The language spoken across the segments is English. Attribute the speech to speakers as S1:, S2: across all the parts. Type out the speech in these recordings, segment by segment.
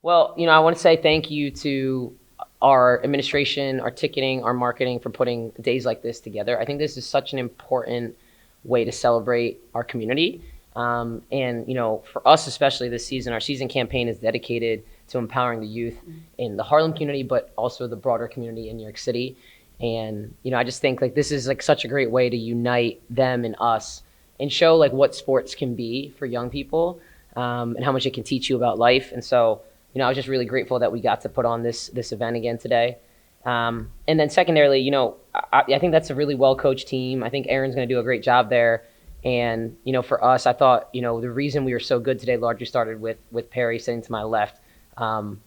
S1: Well, I want to say thank you to our administration, our ticketing, our marketing for putting days like this together. I think this is such an important way to celebrate our community. And, for us, especially this season, our season campaign is dedicated to empowering the youth in the Harlem community, but also the broader community in New York City. And, I just think like this is like such a great way to unite them and us and show like what sports can be for young people, and how much it can teach you about life. And so, I was just really grateful that we got to put on this event again today. And then secondarily, I think that's a really well-coached team. I think Aaron's going to do a great job there. And, for us, I thought, the reason we were so good today largely started with Perri sitting to my left,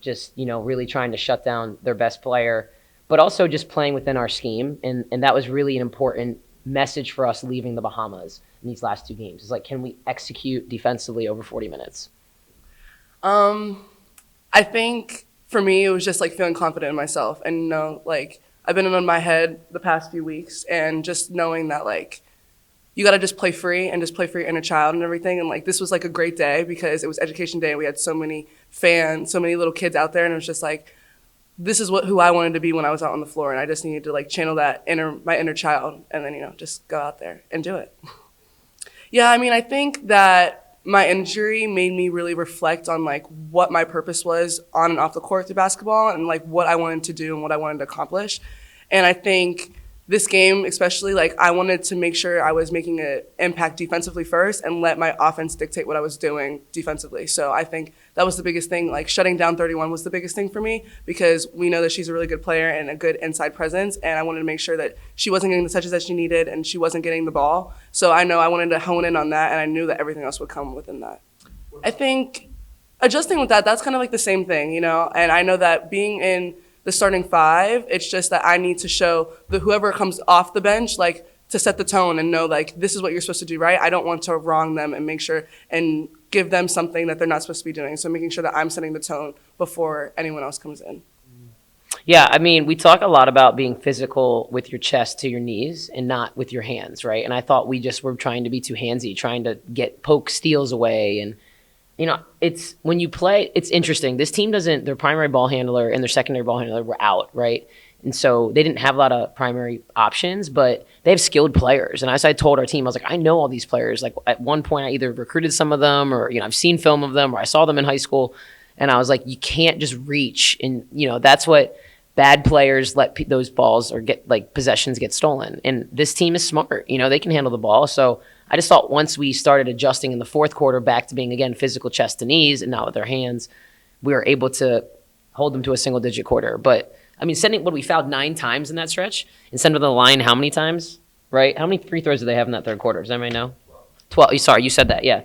S1: just, really trying to shut down their best player, but also just playing within our scheme. And that was really an important message for us leaving the Bahamas in these last two games. It's like, can we execute defensively over 40 minutes?
S2: I think for me, it was just like feeling confident in myself and like I've been in my head the past few weeks and just knowing that like you got to just play free and just play for your inner child and everything. And like this was like a great day because it was education day and we had so many fans, so many little kids out there, and it was just like this is who I wanted to be when I was out on the floor, and I just needed to like channel that my inner child and then just go out there and do it. Yeah, I mean, I think that my injury made me really reflect on like what my purpose was on and off the court through basketball and like what I wanted to do and what I wanted to accomplish. And I think this game especially, like I wanted to make sure I was making an impact defensively first and let my offense dictate what I was doing defensively. So I think that was the biggest thing. Like shutting down 31 was the biggest thing for me because we know that she's a really good player and a good inside presence. And I wanted to make sure that she wasn't getting the touches that she needed and she wasn't getting the ball. So I know I wanted to hone in on that, and I knew that everything else would come within that. I think adjusting with that's kind of like the same thing, and I know that being in the starting five, it's just that I need to show whoever comes off the bench, like to set the tone and know like this is what you're supposed to do, right? I don't want to wrong them and make sure and give them something that they're not supposed to be doing. So making sure that I'm setting the tone before anyone else comes in.
S1: Yeah, I mean, we talk a lot about being physical with your chest to your knees and not with your hands, right? And I thought we just were trying to be too handsy, trying to poke steals away. And, it's when you play, it's interesting. This team their primary ball handler and their secondary ball handler were out, right? And so they didn't have a lot of primary options, but they have skilled players. And as I told our team, I was like, I know all these players. Like at one point, I either recruited some of them or, I've seen film of them or I saw them in high school. And I was like, you can't just reach. And, that's what bad players let those balls or get like possessions get stolen. And this team is smart. They can handle the ball. So I just thought once we started adjusting in the fourth quarter back to being, again, physical chest to knees and not with their hands, we were able to hold them to a single-digit quarter. But, I mean, we fouled 9 times in that stretch and sent them to the line how many times, right? How many free throws do they have in that third quarter? Does anybody know? 12. Sorry, you said that, yeah.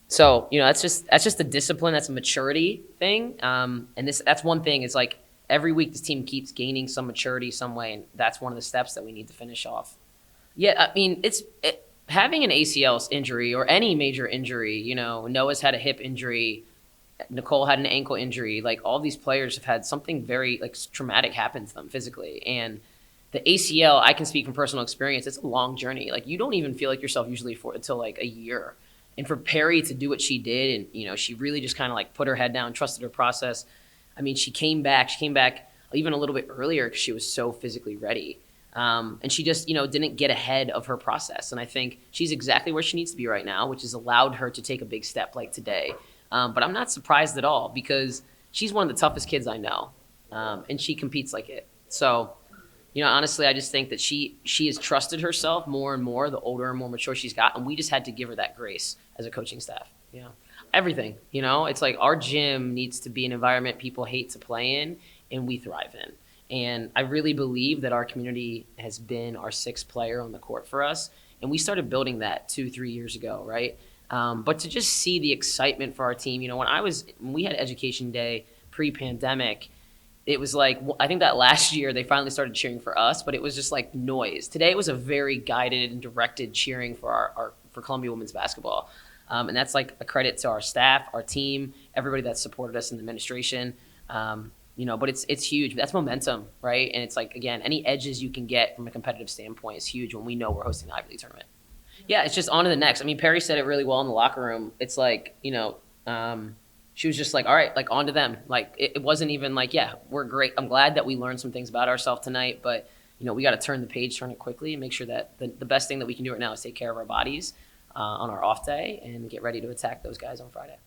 S1: So, that's just a discipline. That's a maturity thing. And that's one thing. It's like every week this team keeps gaining some maturity some way, and that's one of the steps that we need to finish off. Yeah, I mean, having an ACL injury or any major injury, Noah's had a hip injury, Nicole had an ankle injury. Like all these players have had something very like traumatic happen to them physically. And the ACL, I can speak from personal experience, it's a long journey. Like you don't even feel like yourself usually until like a year. And for Perri to do what she did, and she really just kind of like put her head down, trusted her process. I mean, she came back even a little bit earlier because she was so physically ready. And she just, didn't get ahead of her process. And I think she's exactly where she needs to be right now, which has allowed her to take a big step like today. But I'm not surprised at all because she's one of the toughest kids I know. And she competes like it. So, honestly, I just think that she has trusted herself more and more the older and more mature she's got. And we just had to give her that grace as a coaching staff. Yeah. Everything, it's like our gym needs to be an environment people hate to play in and we thrive in. And I really believe that our community has been our 6th player on the court for us. And we started building that 2-3 years ago, right? But to just see the excitement for our team, when we had education day pre-pandemic, it was like, I think that last year they finally started cheering for us, but it was just like noise. Today it was a very guided and directed cheering for for Columbia women's basketball. And that's like a credit to our staff, our team, everybody that supported us in the administration. But it's huge. That's momentum, right? And it's like, again, any edges you can get from a competitive standpoint is huge when we know we're hosting the Ivy League tournament. Yeah, it's just on to the next. I mean, Perri said it really well in the locker room. It's like, she was just like, all right, like on to them. Like it wasn't even like, yeah, we're great. I'm glad that we learned some things about ourselves tonight, but we got to turn the page, turn it quickly, and make sure that the best thing that we can do right now is take care of our bodies on our off day and get ready to attack those guys on Friday.